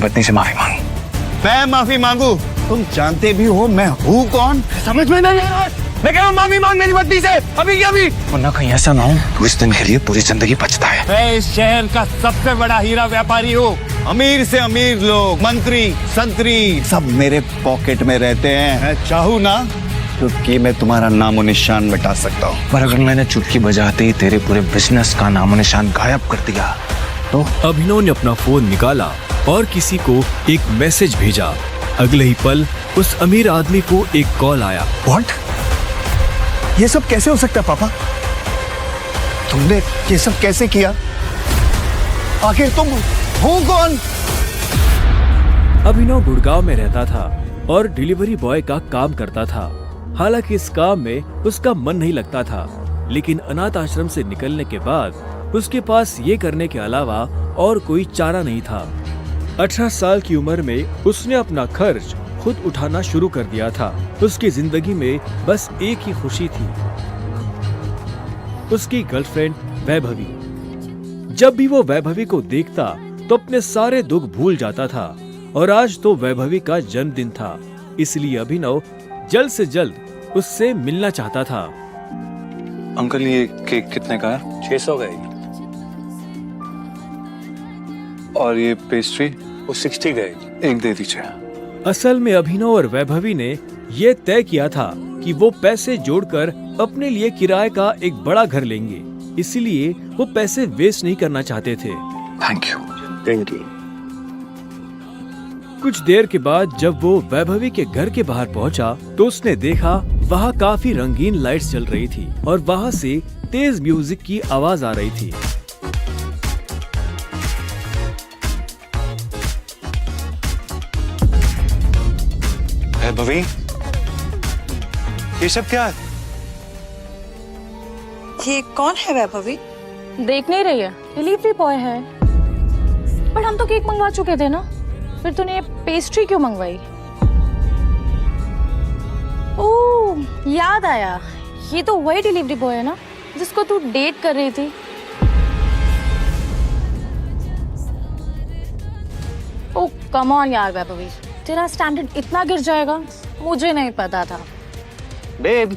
पत्नी से माफी मांग। मैं माफी मांगू? तुम जानते भी हो मैं हूँ कौन? समझ में नहीं आ रहा। मैं कह रहा हूँ माफी मांग मेरी पत्नी से अभी की अभी, वरना कहीं ऐसा ना हो तू इस दिन के लिए पूरी जिंदगी बचता है। मैं इस शहर का सबसे बड़ा हीरा व्यापारी हूँ। अमीर से अमीर लोग, मंत्री, संतरी सब मेरे पॉकेट में रहते हैं। मैं चाहूँ ना क्योंकि मैं तुम्हारा नामो निशान मिटा सकता हूँ, पर अगर मैंने चुटकी बजाते ही तेरे पूरे बिजनेस का नामो निशान गायब कर दिया तो? अभिनव ने अपना फोन निकाला और किसी को एक मैसेज भेजा। अगले ही पल उस अमीर आदमी को एक कॉल आया। व्हाट? ये सब कैसे हो सकता है पापा? तुमने ये सब कैसे किया? आखिर तुम हो कौन? अभिनव गुड़गांव में रहता था और डिलीवरी बॉय का काम करता था। हालांकि इस काम में उसका मन नहीं लगता था, लेकिन अनाथ आश्रम से निकलने के बाद उसके पास ये करने के अलावा और कोई चारा नहीं था। 18 साल की उम्र में उसने अपना खर्च खुद उठाना शुरू कर दिया था। उसकी जिंदगी में बस एक ही खुशी थी, उसकी गर्लफ्रेंड वैभवी। जब भी वो वैभवी को देखता तो अपने सारे दुख भूल जाता था और आज तो वैभवी का जन्मदिन था, इसलिए अभिनव जल्द से जल्द उससे मिलना चाहता था। अंकल ये केक कितने का है? 600 का है। और ये पेस्ट्री? वो 60 का है। एक दे दीजिए। असल में अभिनव और वैभवी ने ये तय किया था कि वो पैसे जोड़कर अपने लिए किराए का एक बड़ा घर लेंगे, इसलिए वो पैसे वेस्ट नहीं करना चाहते थे। Thank you. Thank you. कुछ देर के बाद जब वो वैभवी के घर के बाहर पहुंचा तो उसने देखा वहाँ काफी रंगीन लाइट्स जल रही थी और वहाँ से तेज म्यूजिक की आवाज आ रही थी। वैभवी, ये सब क्या है? ये कौन है वैभवी? देख नहीं रही है, डिलीवरी बॉय है। पर हम तो केक मंगवा चुके थे ना, फिर तूने ये पेस्ट्री क्यों मंगवाई? ओह, याद आया, ये तो वही डिलीवरी बॉय है ना जिसको तू डेट कर रही थी। ओह कम ऑन यार वैभवी, तेरा स्टैंडर्ड इतना गिर जाएगा मुझे नहीं पता था। Babe,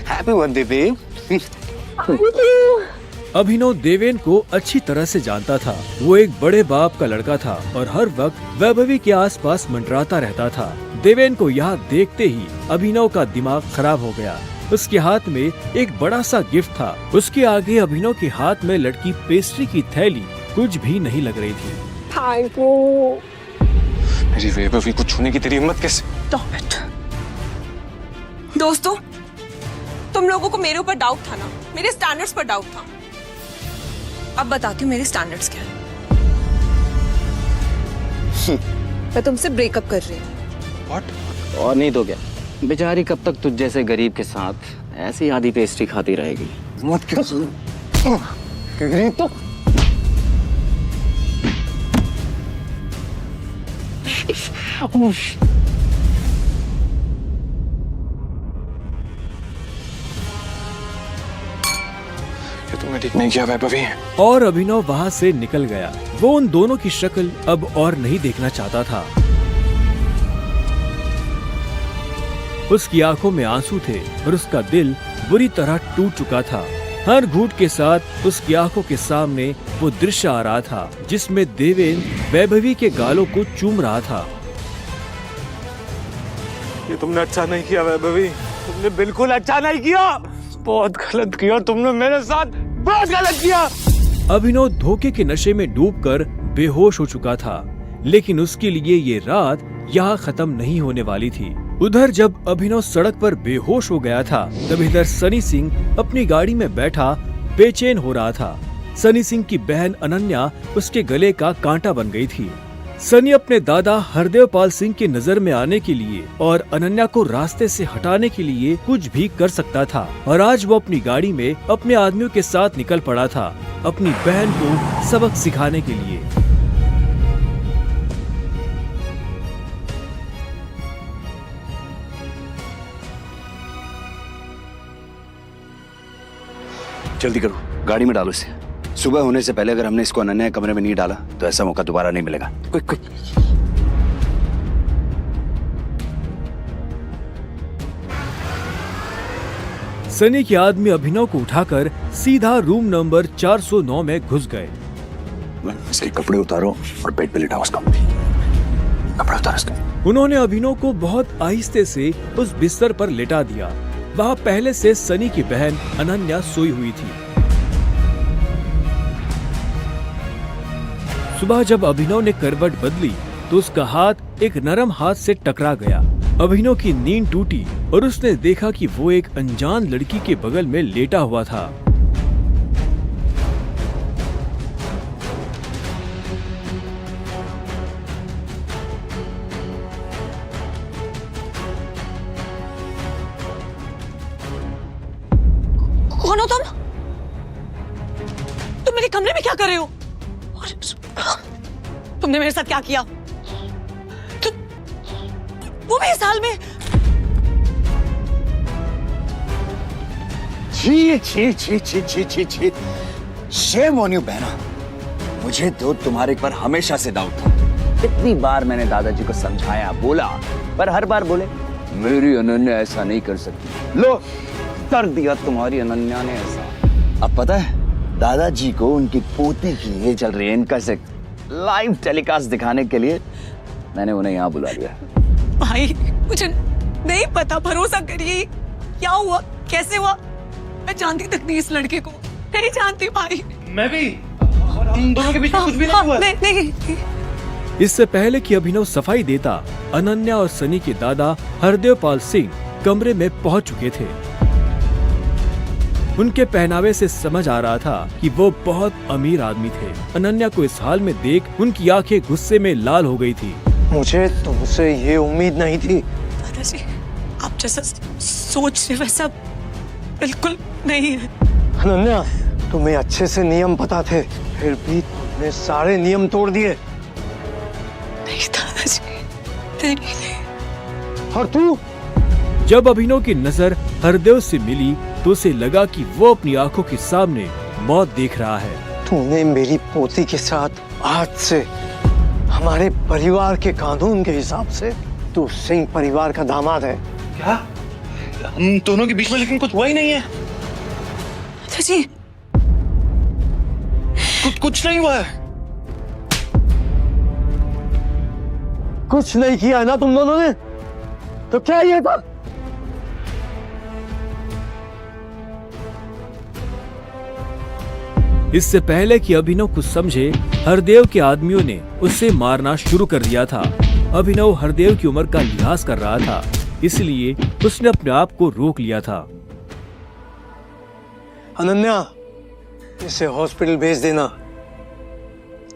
happy birthday babe. Abhinav Deven को अच्छी तरह से जानता था। वो एक बड़े बाप का लड़का था और हर वक्त वैभवी के आसपास मंडराता रहता था। देवेन को यहाँ देखते ही अभिनव का दिमाग खराब हो गया। उसके हाथ में एक बड़ा सा गिफ्ट था। उसके आगे अभिनव के हाथ में लटकी पेस्ट्री की थैली कुछ भी नहीं लग रही थी। Thank you. मेरी वैभवी को छूने की तेरी हिम्मत कैसे? Stop it। दोस्तों, तुम लोगों को मेरे ऊपर डाउट था ना, मेरे स्टैंडर्ड्स पर डाउट था। अब बताती हूँ मेरे स्टैंडर्ड्स क्या है। मैं तुमसे ब्रेकअप कर रही हूँ। What? और नहीं तो क्या, बेचारी कब तक तुझ जैसे गरीब के साथ ऐसी आधी पेस्ट्री खाती रहेगी। मत क्यों सुनो? गरीब तो ये तुमने ठीक नहीं किया वैभवी। और अभिनव वहाँ से निकल गया। वो उन दोनों की शक्ल अब और नहीं देखना चाहता था। उसकी आंखों में आंसू थे और उसका दिल बुरी तरह टूट चुका था। हर घूंट के साथ उसकी आंखों के सामने वो दृश्य आ रहा था जिसमें देवेन वैभवी के गालों को चूम रहा था। ये तुमने अच्छा नहीं किया वैभवी, तुमने बिल्कुल अच्छा नहीं किया। बहुत गलत किया तुमने मेरे साथ, बहुत गलत किया। अभिनव धोखे के नशे में डूबकर बेहोश हो चुका था, लेकिन उसके लिए ये रात यहाँ खत्म नहीं होने वाली थी। उधर जब अभिनव सड़क पर बेहोश हो गया था, तब इधर सनी सिंह अपनी गाड़ी में बैठा बेचैन हो रहा था। सनी सिंह की बहन अनन्या उसके गले का कांटा बन गई थी। सनी अपने दादा हरदेव पाल सिंह की नजर में आने के लिए और अनन्या को रास्ते से हटाने के लिए कुछ भी कर सकता था, और आज वो अपनी गाड़ी में अपने आदमियों के साथ निकल पड़ा था अपनी बहन को सबक सिखाने के लिए। जल्दी करो, गाड़ी में डालो इसे। सुबह होने से पहले अगर हमने इसको अनन्या के कमरे में नहीं डाला तो ऐसा मौका दोबारा नहीं मिलेगा। Quick quick. सनी के आदमी अभिनव को उठाकर सीधा रूम नंबर 409 में घुस गए। इसके कपड़े उतारो और बेड पे लिटाओ उसका। कपड़े उतारो इसका। उन्होंने अभिनव को बहुत आहिस्ते से उस बिस्तर पर लेटा दिया। वहाँ पहले से सनी की बहन अनन्या सोई हुई थी। सुबह जब अभिनव ने करवट बदली तो उसका हाथ एक नरम हाथ से टकरा गया। अभिनव की नींद टूटी और उसने देखा कि वो एक अनजान लड़की के बगल में लेटा हुआ था। कौन हो तुम? तुम मेरे कमरे में क्या कर रहे हो? तुमने मेरे साथ क्या किया? वो भी इस हाल में? छी छी छी छी छी छी छी। शेम ऑन यू बहना। मुझे तो तुम्हारे पर हमेशा से डाउट था। कितनी बार मैंने दादाजी को समझाया, बोला, पर हर बार बोले मेरी अनन्या ऐसा नहीं कर सकती। लो कर दिया तुम्हारी अनन्या ने ऐसा। अब पता है दादाजी को उनकी पोती की ये चल रही है इनका से लाइव टेलीकास्ट दिखाने के लिए मैंने उन्हें यहाँ बुला लिया। भाई मुझे नहीं पता, भरोसा करिए। क्या हुआ, कैसे हुआ? मैं जानती तक नहीं इस लड़के को, नहीं जानती भाई। मैं भी, हम दोनों के बीच में कुछ भी नहीं हुआ। नहीं। इससे पहले कि अभिनव सफाई देता, अनन्या और सनी के दादा हरदेव पाल सिंह कमरे में पहुंच चुके थे। उनके पहनावे से समझ आ रहा था कि वो बहुत अमीर आदमी थे। अनन्या को इस हाल में देख उनकी आंखें गुस्से में लाल हो गई थी। मुझे तुमसे ये उम्मीद नहीं थी। दादाजी, आप जैसा सोच रहे वैसा बिल्कुल नहीं है। अनन्या, तुम्हें अच्छे से नियम पता थे, फिर भी तुमने सारे नियम तोड़ दिए। नहीं दादाजी, नहीं। और तू? जब अभिनव की नजर हरदेव से मिली तो उसे लगा कि वो अपनी आंखों के सामने मौत देख रहा है। तूने मेरी पोती के साथ आज से हमारे परिवार के कानून के हिसाब से तू सिंह परिवार का दामाद है। क्या? हम दोनों के बीच में लेकिन कुछ हुआ ही नहीं है। दादाजी, कुछ नहीं हुआ है। कुछ नहीं किया है ना तुम दोनों ने? तो क्या ये था? इससे पहले कि अभिनव कुछ समझे, हरदेव के आदमियों ने उसे मारना शुरू कर दिया था। अभिनव हरदेव की उम्र का लिहाज कर रहा था, इसलिए उसने अपने आप को रोक लिया था। अनन्या, इसे हॉस्पिटल भेज देना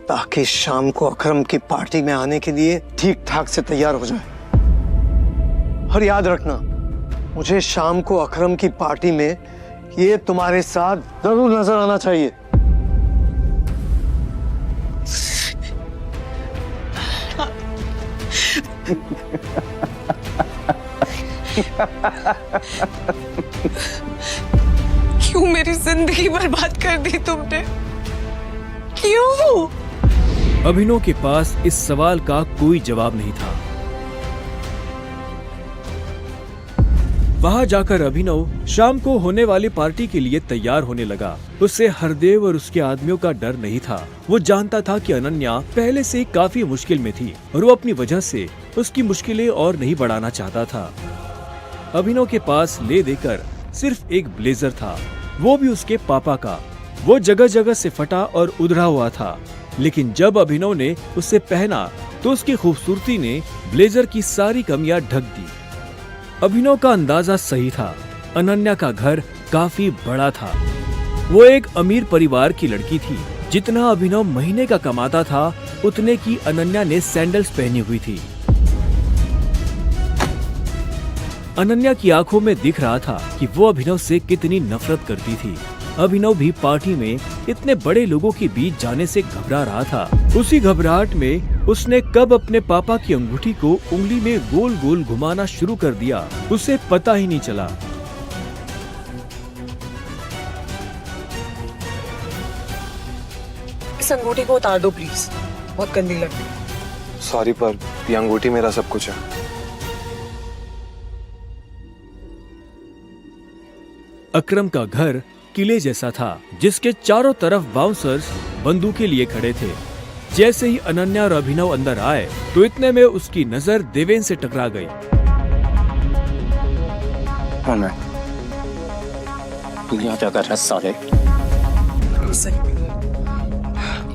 ताकि शाम को अकरम की पार्टी में आने के लिए ठीक ठाक से तैयार हो जाए। और याद रखना, मुझे शाम को अकरम की पार्टी में ये तुम्हारे साथ जरूर नजर आना चाहिए। क्यों मेरी जिंदगी बर्बाद कर दी तुमने? क्यों? अभिनव के पास इस सवाल का कोई जवाब नहीं था। वहां जाकर अभिनव शाम को होने वाली पार्टी के लिए तैयार होने लगा। उसे हरदेव और उसके आदमियों का डर नहीं था। वो जानता था कि अनन्या पहले से काफी मुश्किल में थी और वो अपनी वजह से उसकी मुश्किलें और नहीं बढ़ाना चाहता था। अभिनव के पास ले देकर सिर्फ एक ब्लेजर था, वो भी उसके पापा का। वो जगह जगह से फटा और उधड़ा हुआ था, लेकिन जब अभिनव ने उसे पहना तो उसकी खूबसूरती ने ब्लेजर की सारी कमियां ढक दी। अभिनव का अंदाजा सही था। अनन्या का घर काफी बड़ा था। वो एक अमीर परिवार की लड़की थी। जितना अभिनव महीने का कमाता था, उतने की अनन्या ने सैंडल्स पहनी हुई थी। अनन्या की आंखों में दिख रहा था कि वो अभिनव से कितनी नफरत करती थी। अभिनव भी पार्टी में इतने बड़े लोगों के बीच जाने से घबरा रहा था। उसी घबराहट में उसने कब अपने पापा की अंगूठी को उंगली में गोल गोल घुमाना शुरू कर दिया, उसे पता ही नहीं चला। इस अंगूठी को उतार दो प्लीज, बहुत गंदी लग रही है। सॉरी पर ये अंगूठी मेरा सब कुछ है। अकरम का घर किले जैसा था, जिसके चारों तरफ बाउंसर्स बंदूकें लिए खड़े थे। जैसे ही अनन्या और अभिनव अंदर आए तो इतने में उसकी नजर देवेन से टकरा गई। कौन है? तू यहाँ क्या कर रहा है साले?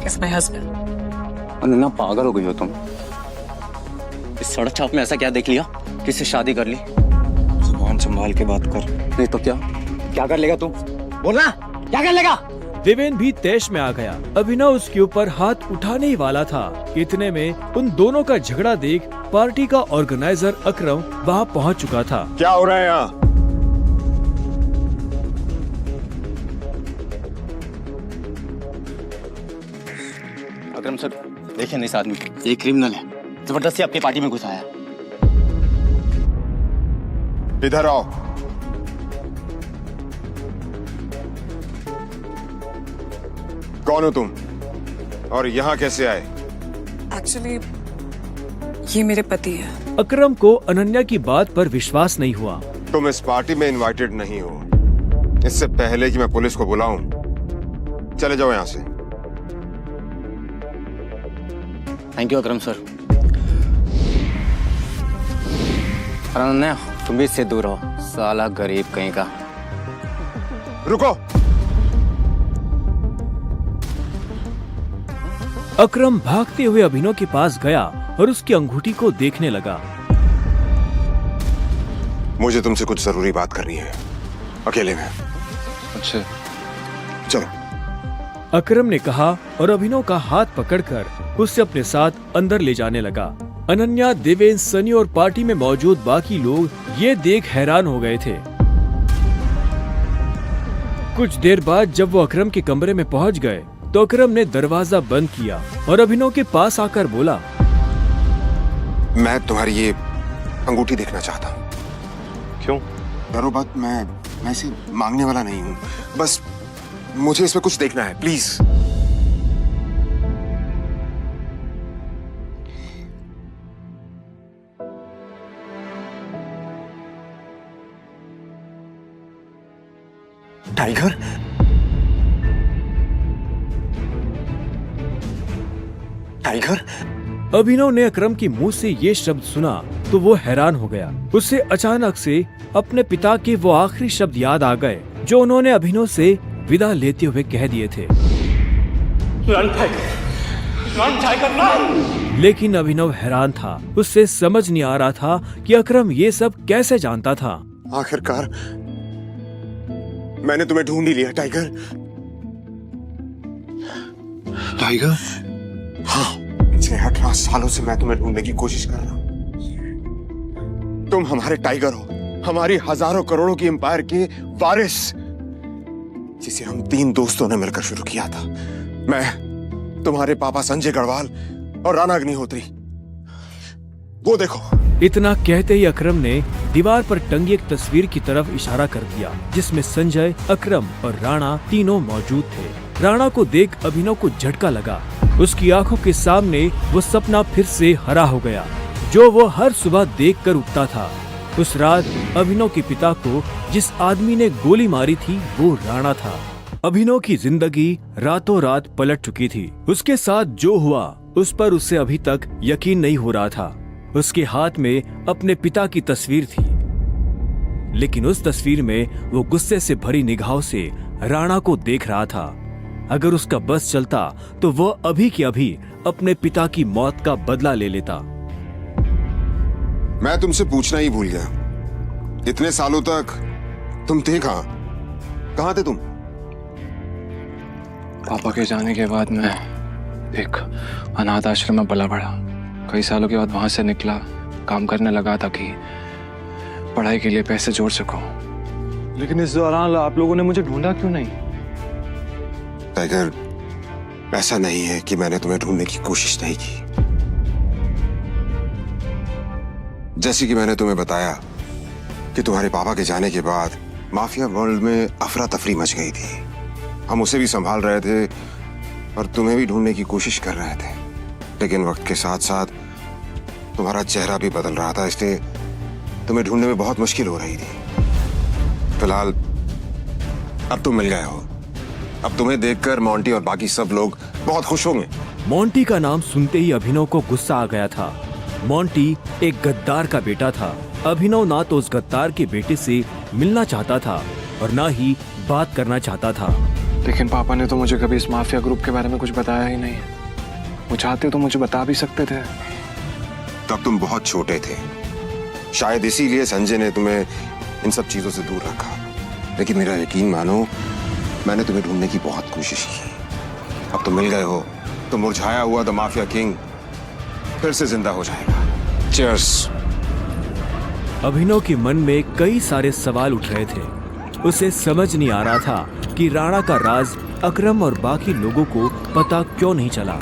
It's my husband. अनन्या पागल हो गई हो तुम? इस सड़क छाप में ऐसा क्या देख लिया? किससे शादी कर ली? जुबान संभाल के बात कर। नहीं तो क्या कर लेगा तू? बोलना, क्या कर लेगा? देवेन भी तैश में आ गया। अभिनव उसके ऊपर हाथ उठाने ही वाला था। इतने में उन दोनों का झगड़ा देख पार्टी का ऑर्गेनाइजर अकरम वहाँ पहुँच चुका था। क्या हो रहा है यहाँ? अकरम सर, देखिए ना इस आदमी को, ये क्रिमिनल है, जबरदस्ती आपकी पार्टी में घुसा है। इधर आओ। कौन हो तुम और यहाँ कैसे आए? एक्चुअली ये मेरे पति है। अकरम को अनन्या की बात पर विश्वास नहीं हुआ। तुम इस पार्टी में इनवाइटेड नहीं हो। इससे पहले कि मैं पुलिस को बुलाऊं, चले जाओ यहाँ से। Thank you Akram sir. Ananya, तुम भी इससे दूर हो, साला गरीब कहीं का। रुको। अकरम भागते हुए अभिनव के पास गया और उसकी अंगूठी को देखने लगा। मुझे तुमसे कुछ जरूरी बात करनी है, अकेले में। अच्छा, चलो। अकरम ने कहा और अभिनव का हाथ पकड़कर उससे अपने साथ अंदर ले जाने लगा। अनन्या, देवेन, सनी और पार्टी में मौजूद बाकी लोग ये देख हैरान हो गए थे। कुछ देर बाद जब वो अकरम के कमरे में पहुंच गए तो अकरम ने दरवाजा बंद किया और अभिनव के पास आकर बोला, मैं तुम्हारी ये अंगूठी देखना चाहता हूँ। क्यों? डरो मत, मैं इसे मांगने वाला नहीं हूँ, बस मुझे इसमें कुछ देखना है, प्लीज। टाइगर? टाइगर? अभिनव ने अकरम के मुंह से ये शब्द सुना तो वो हैरान हो गया। उसे अचानक से अपने पिता के वो आखिरी शब्द याद आ गए जो उन्होंने अभिनव से विदा लेते हुए कह दिए थे। लेकिन अभिनव हैरान था। उससे समझ नहीं आ रहा था कि अकरम ये सब कैसे जानता था। आखिरकार मैंने तुम्हें ढूंढ ही लिया टाइगर। टाइगर? हाँ, पिछले 18 सालों से मैं तुम्हें ढूंढने की कोशिश कर रहा हूं। तुम हमारे टाइगर हो, हमारी हजारों करोड़ों की एम्पायर के वारिस, जिसे हम 3 दोस्तों ने मिलकर शुरू किया था। मैं, तुम्हारे पापा संजय गढ़वाल और राणा अग्निहोत्री। वो देखो। इतना कहते ही अकरम ने दीवार पर टंगी एक तस्वीर की तरफ इशारा कर दिया, जिसमें संजय, अकरम और राणा तीनों मौजूद थे। राणा को देख अभिनव को झटका लगा। उसकी आंखों के सामने वो सपना फिर से हरा हो गया जो वो हर सुबह देखकर उठता था। उस रात अभिनव के पिता को जिस आदमी ने गोली मारी थी वो राणा था। अभिनव की जिंदगी रातों रात पलट चुकी थी। उसके साथ जो हुआ उस पर उसे अभी तक यकीन नहीं हो रहा था। उसके हाथ में अपने पिता की तस्वीर थी, लेकिन उस तस्वीर में वो गुस्से से भरी निगाहों से राणा को देख रहा था। अगर उसका बस चलता तो वह अभी के अभी अपने पिता की मौत का बदला ले लेता। मैं तुमसे पूछना ही भूल गया, इतने सालों तक तुम थे कहाँ थे तुम? पापा के जाने के बाद मैं एक अनाथ आश्रम में पला बढ़ा। कई सालों के बाद वहां से निकला, काम करने लगा ताकि पढ़ाई के लिए पैसे जोड़ सकूं। लेकिन इस दौरान आप लोगों ने मुझे ढूंढा क्यों नहीं? टाइगर, ऐसा नहीं है कि मैंने तुम्हें ढूंढने की कोशिश नहीं की। जैसे कि मैंने तुम्हें बताया कि तुम्हारे पापा के जाने के बाद माफिया वर्ल्ड में अफरा तफरी मच गई थी। हम उसे भी संभाल रहे थे और तुम्हें भी ढूंढने की कोशिश कर रहे थे, लेकिन वक्त के साथ साथ तुम्हारा चेहरा भी बदल रहा था, इसलिए तुम्हें ढूंढने में बहुत मुश्किल हो रही थी। फिलहाल अब तुम मिल गए हो। अब तुम्हें देखकर मोंटी और बाकी सब लोग बहुत खुश होंगे। मोंटी का नाम सुनते ही अभिनव को गुस्सा आ गया था। मोंटी एक गद्दार का बेटा था। अभिनव ना तो उस गद्दार के बेटे से मिलना चाहता था और ना ही बात करना चाहता था। लेकिन पापा ने तो मुझे कभी इस माफिया ग्रुप के बारे में कुछ बताया ही नहीं। वो चाहते तो मुझे बता भी सकते थे। तब तुम बहुत छोटे थे, शायद इसीलिए संजय ने तुम्हें इन सब चीजों से दूर रखा। लेकिन मेरा यकीन मानो, मैंने तुम्हें ढूंढने की बहुत कोशिश की। अब तुम मिल गए हो तो मुरझाया हुआ द माफिया किंग फिर से जिंदा हो जाएगा। चीयर्स। अभिनव के मन में कई सारे सवाल उठ रहे थे। उसे समझ नहीं आ रहा था कि राणा का राज अकरम और बाकी लोगों को पता क्यों नहीं चला।